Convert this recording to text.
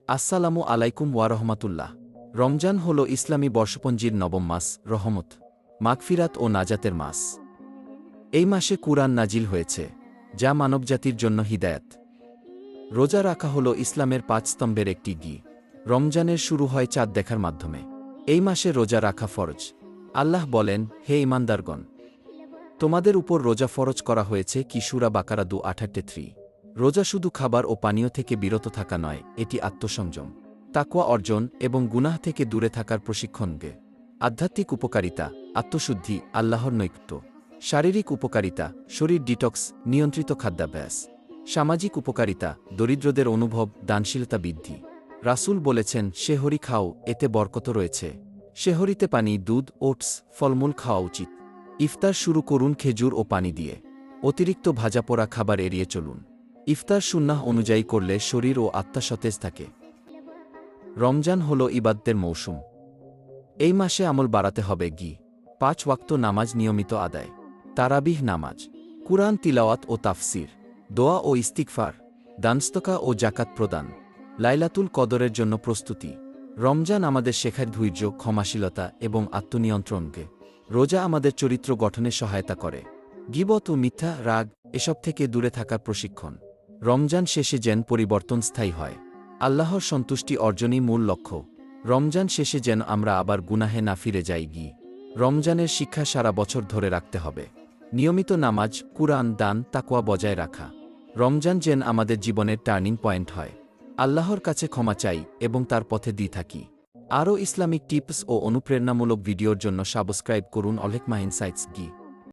আসসালামু আলাইকুম ওয়া রহমাতুল্লাহ। রমজান হল ইসলামী বর্ষপঞ্জির নবম মাস, রহমত, মাগফিরাত ও নাজাতের মাস। এই মাসে কুরআন নাজিল হয়েছে, যা মানবজাতির জন্য হিদায়াত। রোজা রাখা হল ইসলামের ৫ স্তম্ভের একটি গি। রমজানের শুরু হয় চাঁদ দেখার মাধ্যমে। এই মাসে রোজা রাখা ফরজ। আল্লাহ বলেন, হে ঈমানদারগণ, তোমাদের উপর রোজা ফরজ করা হয়েছে কি সূরা বাকারা 2:68। রোজা শুধু খাবার ও পানীয় থেকে বিরত থাকা নয়, এটি আত্মসংযম, তাকওয়া অর্জন এবং গুনাহ থেকে দূরে থাকার প্রশিক্ষণকে। আধ্যাত্মিক উপকারিতা, আত্মশুদ্ধি, আল্লাহর নৈকট্য। শারীরিক উপকারিতা, শরীর ডিটক্স, নিয়ন্ত্রিত খাদ্যাভ্যাস। সামাজিক উপকারিতা, দরিদ্রদের অনুভব, দানশীলতা বৃদ্ধি। রাসূল বলেছেন, সেহরি খাও, এতে বরকত রয়েছে। সেহরিতে পানি, দুধ, ওটস, ফলমূল খাওয়া উচিত। ইফতার শুরু করুন খেজুর ও পানি দিয়ে। অতিরিক্ত ভাজাপোড়া খাবার এড়িয়ে চলুন। ইফতার সুন্নাহ অনুযায়ী করলে শরীর ও আত্মা সতেজ থাকে। রমজান হল ইবাদতের মৌসুম। এই মাসে আমল বাড়াতে হবে গি। ৫ ওয়াক্ত নামাজ নিয়মিত আদায়, তারাবিহ নামাজ, কুরআন তিলাওয়াত ও তাফসির, দোয়া ও ইস্তিগফার, দানস্তকা ও জাকাত প্রদান, লাইলাতুল কদরের জন্য প্রস্তুতি। রমজান আমাদের শেখায় ধৈর্য, ক্ষমাশীলতা এবং আত্মনিয়ন্ত্রণকে। রোজা আমাদের চরিত্র গঠনে সহায়তা করে। গীবত ও মিথ্যা, রাগ এসব থেকে দূরে থাকার প্রশিক্ষণ। রমজান শেষে যেন পরিবর্তন স্থায়ী হয়। আল্লাহর সন্তুষ্টি অর্জনই মূল লক্ষ্য। রমজান শেষে যেন আমরা আবার গুনাহে না ফিরে যাই গি। রমজানের শিক্ষা সারা বছর ধরে রাখতে হবে। নিয়মিত নামাজ, কুরআন, দান, তাকওয়া বজায় রাখা। রমজান যেন আমাদের জীবনের টার্নিং পয়েন্ট হয়। আল্লাহর কাছে ক্ষমা চাই এবং তার পথে দিয়ে থাকি। আরও ইসলামিক টিপস ও অনুপ্রেরণামূলক ভিডিওর জন্য সাবস্ক্রাইব করুন অলেক মাহিন সাইটস গি।